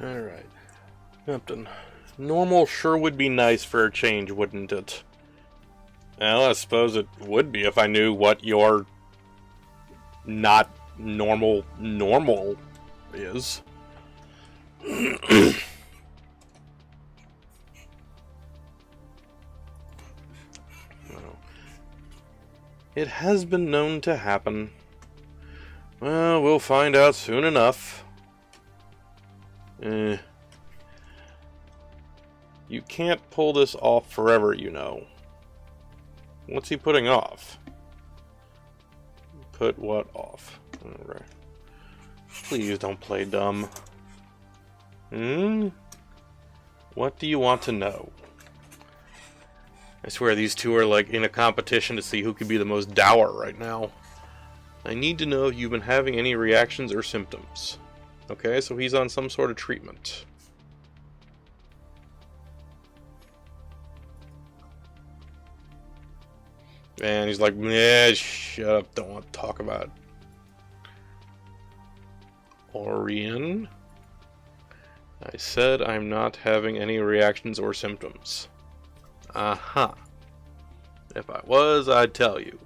Alright. Captain. Normal sure would be nice for a change, wouldn't it? Well, I suppose it would be if I knew what your not normal is. It has been known to happen. Well, we'll find out soon enough. You can't pull this off forever, you know. What's he putting off? Put what off? Alright. Please don't play dumb. What do you want to know? I swear these two are like in a competition to see who could be the most dour right now. I need to know if you've been having any reactions or symptoms. Okay, so he's on some sort of treatment. And he's like, yeah, shut up, don't want to talk about it. Orion? I said I'm not having any reactions or symptoms. Uh-huh. If I was, I'd tell you.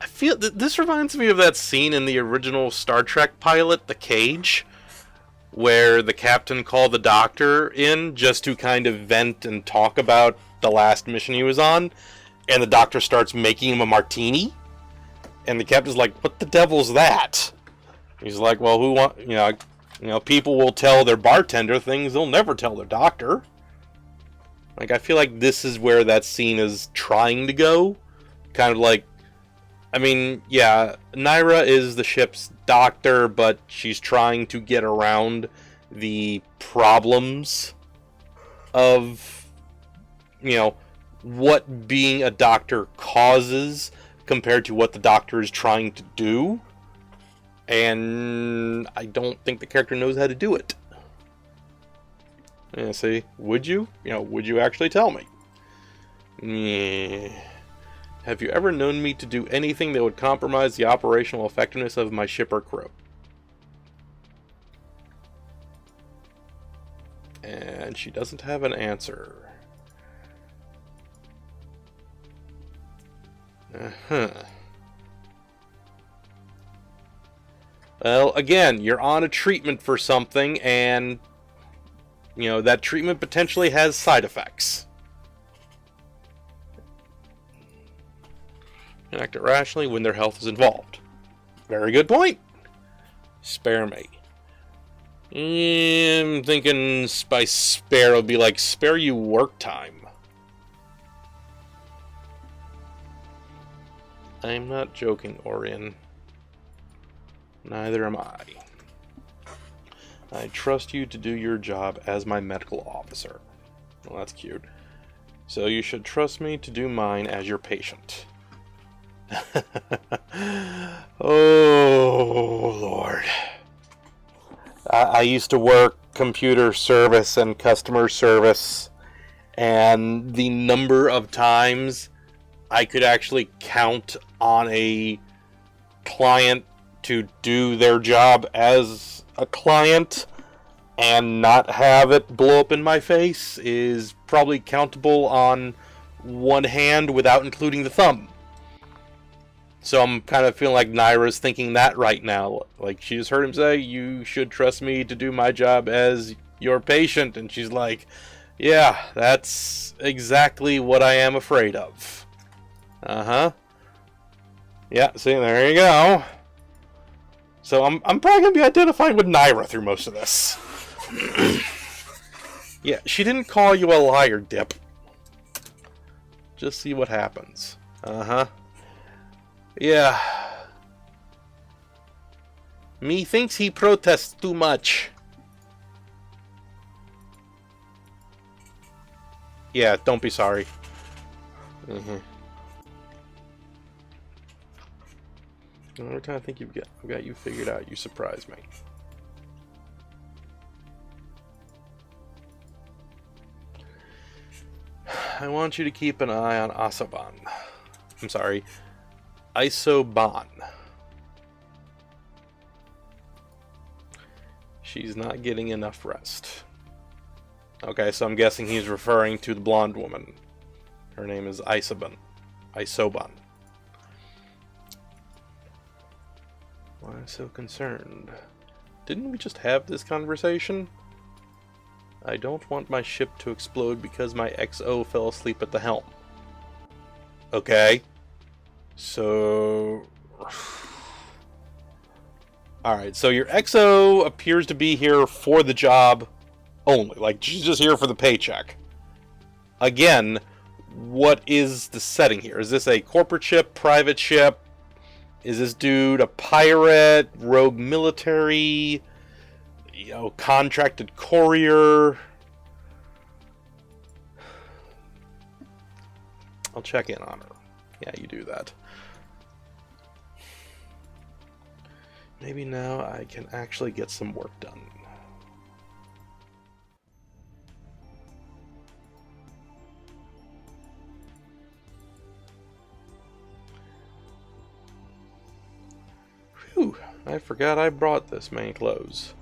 I feel this reminds me of that scene in the original Star Trek pilot, The Cage, where the captain called the doctor in just to kind of vent and talk about the last mission he was on, and the doctor starts making him a martini, and the captain's like, "What the devil's that?" He's like, "Well, people will tell their bartender things they'll never tell their doctor." Like, I feel like this is where that scene is trying to go. Kind of like, I mean, yeah, Naira is the ship's doctor, but she's trying to get around the problems of, what being a doctor causes compared to what the doctor is trying to do. And I don't think the character knows how to do it. Yeah, see, would you? Would you actually tell me? Yeah. Have you ever known me to do anything that would compromise the operational effectiveness of my ship or crew? And she doesn't have an answer. Well, again, you're on a treatment for something, and that treatment potentially has side effects. And act irrationally when their health is involved. Very good point. Spare me. I'm thinking by spare would be like spare you work time. I'm not joking, Orion. Neither am I. I trust you to do your job as my medical officer. Well, that's cute. So you should trust me to do mine as your patient. Oh, Lord. I used to work computer service and customer service, and the number of times I could actually count on a client to do their job as a client and not have it blow up in my face is probably countable on one hand without including the thumb. So I'm kind of feeling like Naira's thinking that right now. Like, she just heard him say, you should trust me to do my job as your patient. And she's like, yeah, that's exactly what I am afraid of. Uh-huh. Yeah, see, there you go. So I'm probably going to be identifying with Naira through most of this. Yeah, she didn't call you a liar, Dip. Just see what happens. Uh-huh. Yeah. Me thinks he protests too much. Yeah, don't be sorry. Every time I think I've got you figured out, you surprise me. I want you to keep an eye on Isoban. She's not getting enough rest. Okay, so I'm guessing he's referring to the blonde woman. Her name is Isoban. Isoban. Why so concerned? Didn't we just have this conversation? I don't want my ship to explode because my XO fell asleep at the helm. Okay. So... Alright, so your XO appears to be here for the job only. Like, she's just here for the paycheck. Again, what is the setting here? Is this a corporate ship, private ship? Is this dude a pirate, rogue military, contracted courier? I'll check in on her. Yeah, you do that. Maybe now I can actually get some work done. Whew, I forgot I brought this many clothes.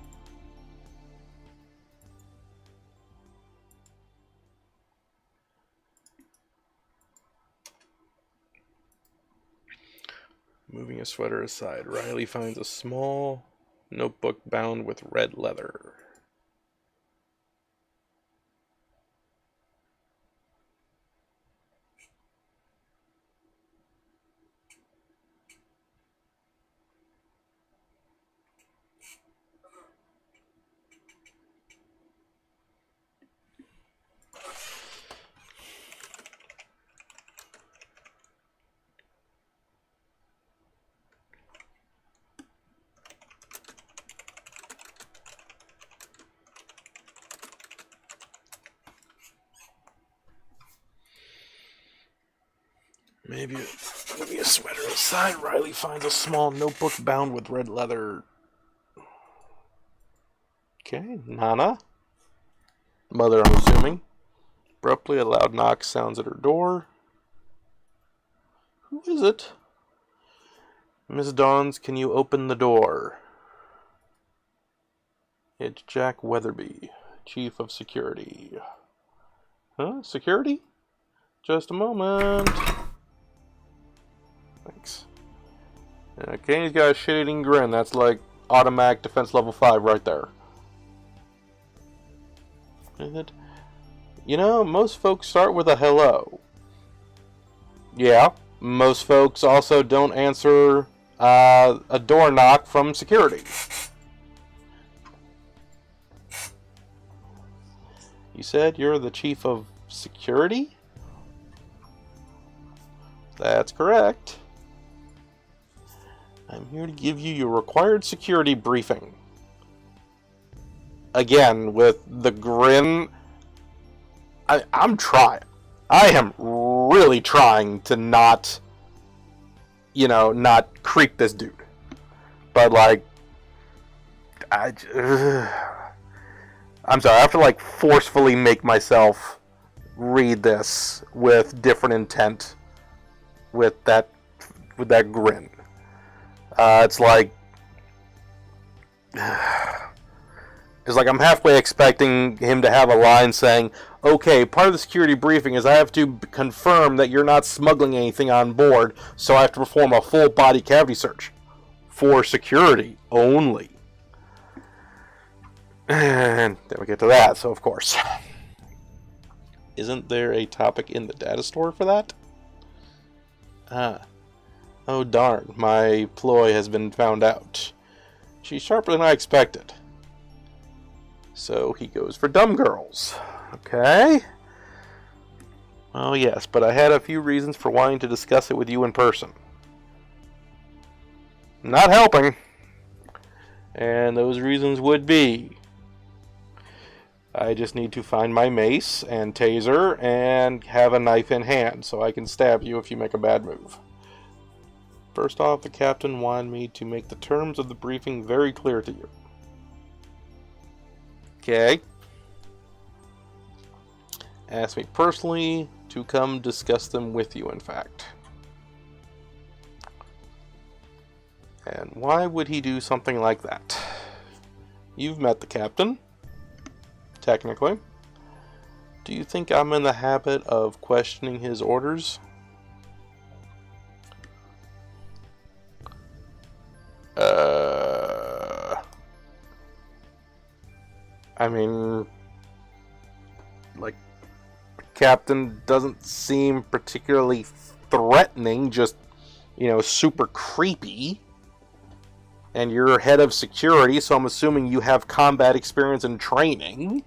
Moving a sweater aside, Riley finds a small notebook bound with red leather. Maybe a sweater aside, Riley finds a small notebook bound with red leather. Okay, Nana. Mother, I'm assuming. Abruptly, a loud knock sounds at her door. Who is it? Miss Dawns, can you open the door? It's Jack Weatherby, Chief of Security. Huh? Security? Just a moment. Thanks. Okay, he's got a shit-eating grin. That's like automatic defense level 5 right there. Is it? Most folks start with a hello. Yeah, most folks also don't answer a door knock from security. You said you're the chief of security? That's correct. I'm here to give you your required security briefing. Again, with the grin. I'm trying. I am really trying to not creep this dude. But, I'm sorry, I have to, forcefully make myself read this with different intent with that grin. It's like I'm halfway expecting him to have a line saying, okay, part of the security briefing is I have to confirm that you're not smuggling anything on board, so I have to perform a full body cavity search. For security only. And then we get to that, so of course. Isn't there a topic in the data store for that? Oh darn, my ploy has been found out. She's sharper than I expected. So he goes for dumb girls. Okay. Well, yes, but I had a few reasons for wanting to discuss it with you in person. Not helping. And those reasons would be, I just need to find my mace and taser and have a knife in hand so I can stab you if you make a bad move. First off, the captain wanted me to make the terms of the briefing very clear to you. Okay. Asked me personally to come discuss them with you, in fact. And why would he do something like that? You've met the captain, technically. Do you think I'm in the habit of questioning his orders? I mean, like, captain doesn't seem particularly threatening, just, you know, super creepy. And you're head of security, so I'm assuming you have combat experience and training.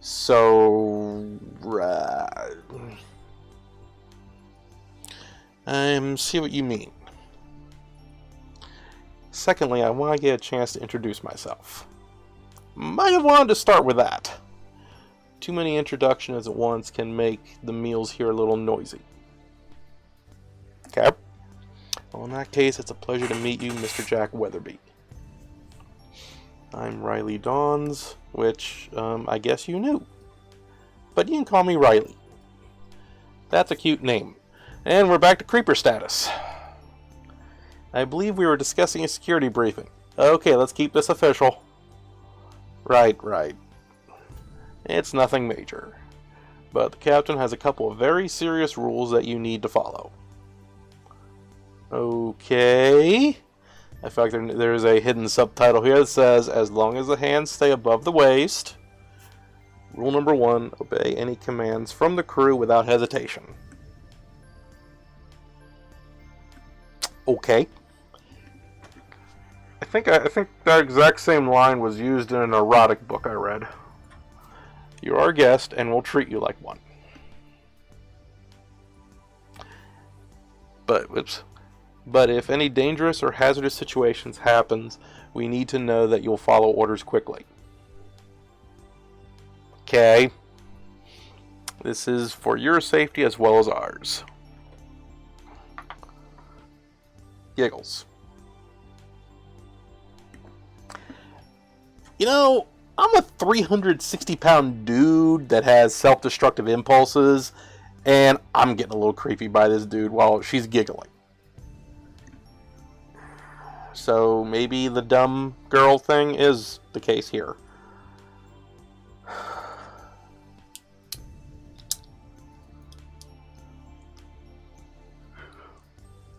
So, I see what you mean. Secondly, I want to get a chance to introduce myself. Might have wanted to start with that. Too many introductions at once can make the meals here a little noisy. Okay. Well, in that case, it's a pleasure to meet you, Mr. Jack Weatherby. I'm Riley Dawns, which, I guess you knew. But you can call me Riley. That's a cute name. And we're back to creeper status. I believe we were discussing a security briefing. Okay, let's keep this official. Right. It's nothing major. But the captain has a couple of very serious rules that you need to follow. Okay. I feel like there's a hidden subtitle here that says, as long as the hands stay above the waist. Rule number 1, obey any commands from the crew without hesitation. Okay. I think that exact same line was used in an erotic book I read. You are a guest, and we'll treat you like one. But if any dangerous or hazardous situations happens, we need to know that you'll follow orders quickly. Okay. This is for your safety as well as ours. Giggles. You know, I'm a 360-pound dude that has self-destructive impulses, and I'm getting a little creepy by this dude while she's giggling. So maybe the dumb girl thing is the case here.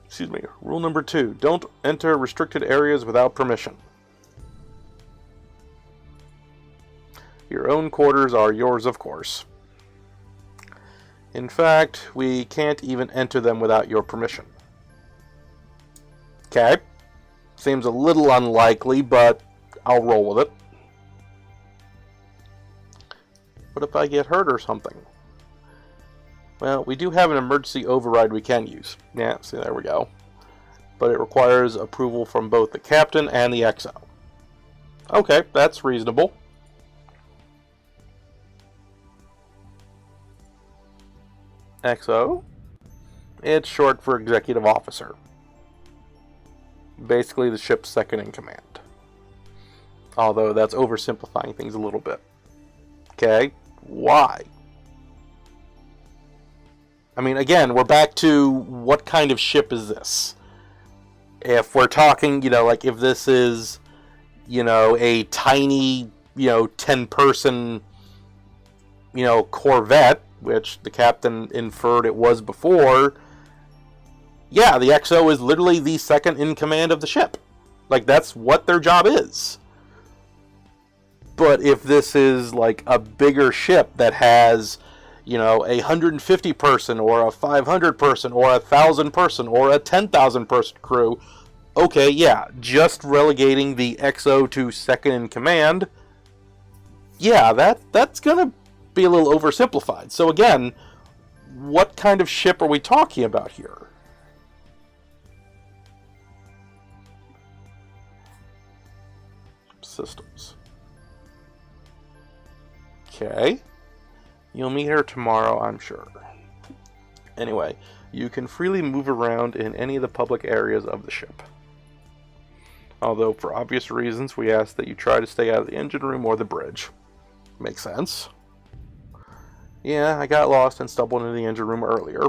Excuse me. Rule number 2. Don't enter restricted areas without permission. Your own quarters are yours, of course. In fact, we can't even enter them without your permission. Okay. Seems a little unlikely, but I'll roll with it. What if I get hurt or something? Well, we do have an emergency override we can use. Yeah, see, there we go. But it requires approval from both the captain and the XO. Okay, that's reasonable. XO? It's short for executive officer. Basically the ship's second in command. Although that's oversimplifying things a little bit. Okay, why? I mean, again, we're back to what kind of ship is this? If we're talking, like if this is, a tiny, 10-person, corvette, which the captain inferred it was before, yeah, the XO is literally the second in command of the ship. Like, that's what their job is. But if this is, like, a bigger ship that has, a 150-person or a 500-person or a 1,000-person or a 10,000-person crew, okay, yeah, just relegating the XO to second in command, yeah, that's gonna be a little oversimplified. So again, what kind of ship are we talking about here? Systems. Okay. You'll meet her tomorrow, I'm sure. Anyway, you can freely move around in any of the public areas of the ship. Although, for obvious reasons, we ask that you try to stay out of the engine room or the bridge. Makes sense. Yeah, I got lost and stumbled into the engine room earlier.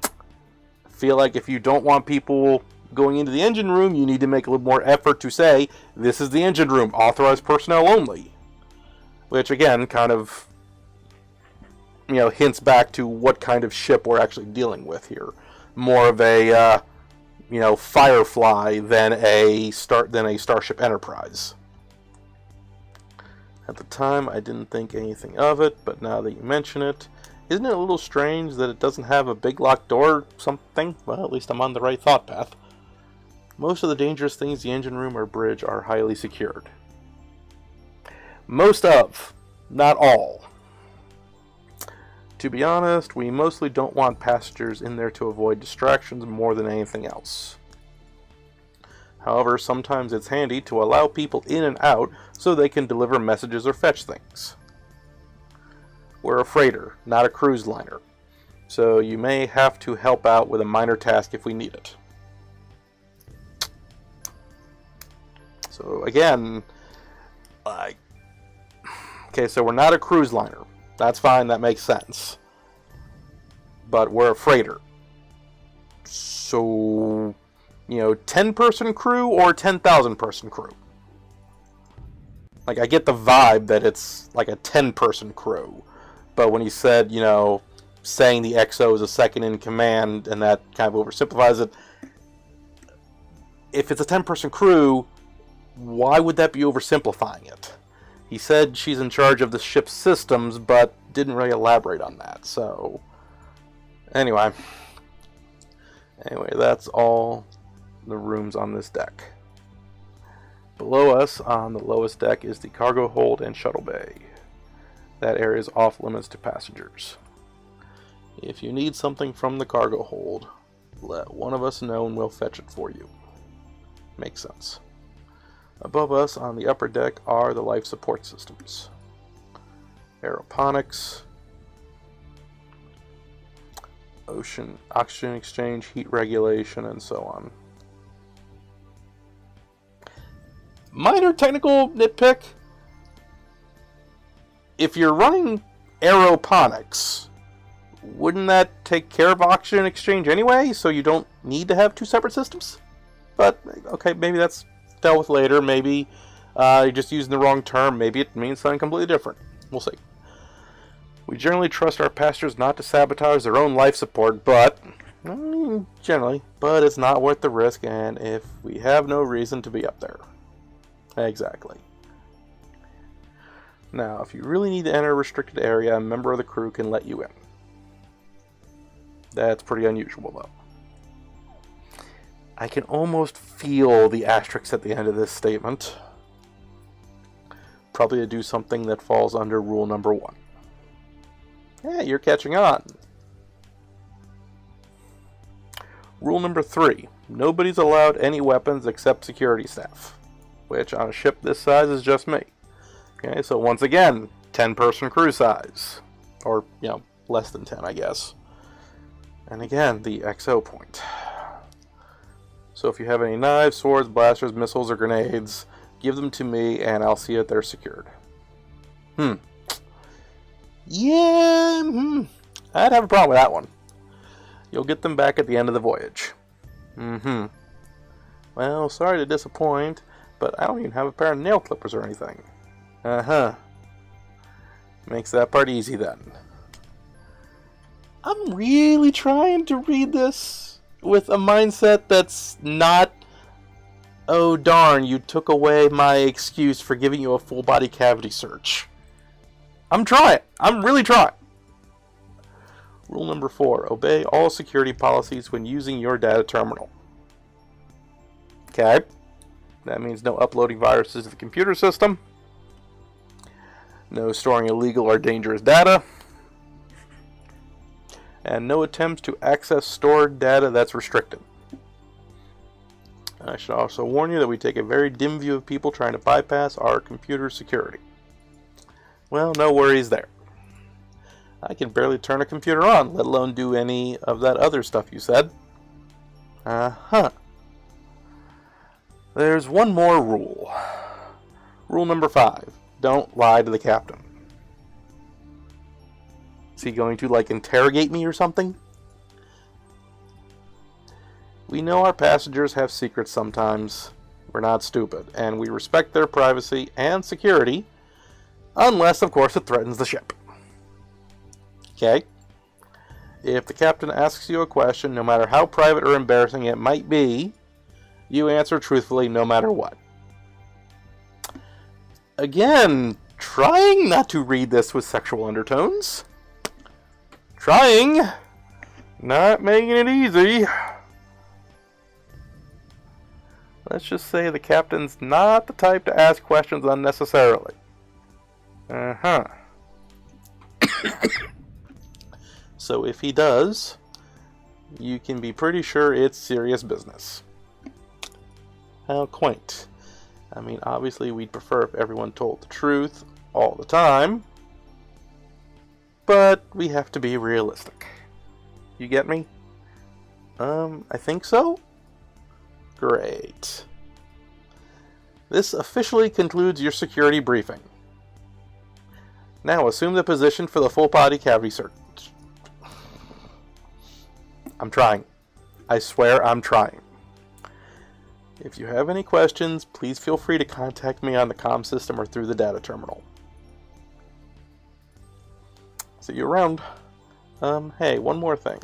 I feel like if you don't want people, Going into the engine room, you need to make a little more effort to say, this is the engine room, authorized personnel only. Which, again, kind of, hints back to what kind of ship we're actually dealing with here. More of a, Firefly than a Starship Enterprise. At the time, I didn't think anything of it, but now that you mention it, isn't it a little strange that it doesn't have a big locked door or something? Well, at least I'm on the right thought path. Most of the dangerous things in the engine room or bridge are highly secured. Most of, not all. To be honest, we mostly don't want passengers in there to avoid distractions more than anything else. However, sometimes it's handy to allow people in and out so they can deliver messages or fetch things. We're a freighter, not a cruise liner, so you may have to help out with a minor task if we need it. So again, okay, so we're not a cruise liner. That's fine, that makes sense. But we're a freighter. So, 10-person crew or 10,000-person crew? Like, I get the vibe that it's like a 10-person crew. But when he said, saying the XO is a second in command, and that kind of oversimplifies it. If it's a 10-person crew, why would that be oversimplifying it? He said she's in charge of the ship's systems, but didn't really elaborate on that, so... Anyway, that's all the rooms on this deck. Below us, on the lowest deck, is the cargo hold and shuttle bay. That area is off limits to passengers. If you need something from the cargo hold, let one of us know and we'll fetch it for you. Makes sense. Above us, on the upper deck, are the life support systems. Aeroponics, oxygen exchange, heat regulation, and so on. Minor technical nitpick. If you're running aeroponics, wouldn't that take care of oxygen exchange anyway, so you don't need to have two separate systems? But, okay, maybe that's dealt with later. Maybe you're just using the wrong term. Maybe it means something completely different. We'll see. We generally trust our passengers not to sabotage their own life support, but it's not worth the risk, and if we have no reason to be up there. Exactly. Now, if you really need to enter a restricted area, a member of the crew can let you in. That's pretty unusual, though. I can almost feel the asterisk at the end of this statement. Probably to do something that falls under rule number 1. Yeah, you're catching on. Rule number 3. Nobody's allowed any weapons except security staff. Which, on a ship this size, is just me. Okay, so once again, 10-person crew size. Or, less than 10, I guess. And again, the XO point. So if you have any knives, swords, blasters, missiles, or grenades, give them to me and I'll see that they're secured. Yeah, I'd have a problem with that one. You'll get them back at the end of the voyage. Well, sorry to disappoint, but I don't even have a pair of nail clippers or anything. Makes that part easy then. I'm really trying to read this with a mindset that's not, oh darn, you took away my excuse for giving you a full body cavity search. I'm trying. I'm really trying. Rule number 4. Obey all security policies when using your data terminal. Okay. That means no uploading viruses to the computer system. No storing illegal or dangerous data. And no attempts to access stored data that's restricted. I should also warn you that we take a very dim view of people trying to bypass our computer security. Well, no worries there. I can barely turn a computer on, let alone do any of that other stuff you said. There's one more rule. Rule number 5. Don't lie to the captain. Is he going to, interrogate me or something? We know our passengers have secrets sometimes. We're not stupid, and we respect their privacy and security, unless, of course, it threatens the ship. Okay? If the captain asks you a question, no matter how private or embarrassing it might be, you answer truthfully no matter what. Again, trying not to read this with sexual undertones. Trying. Not making it easy. Let's just say the captain's not the type to ask questions unnecessarily. Uh-huh. So if he does, you can be pretty sure it's serious business. How quaint. I mean, obviously we'd prefer if everyone told the truth all the time, but we have to be realistic. You get me? I think so? Great. This officially concludes your security briefing. Now assume the position for the full body cavity search. I'm trying. I swear I'm trying. If you have any questions, please feel free to contact me on the comm system or through the data terminal. See you around. Hey, one more thing.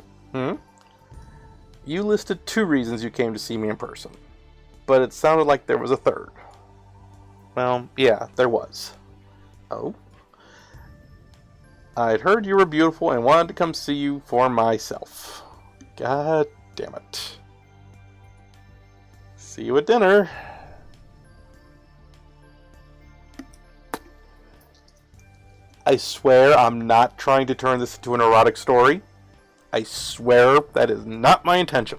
You listed 2 reasons you came to see me in person, but it sounded like there was a third. Well, yeah, there was. Oh? I'd heard you were beautiful and wanted to come see you for myself. God damn it. See you at dinner. I swear I'm not trying to turn this into an erotic story. I swear that is not my intention.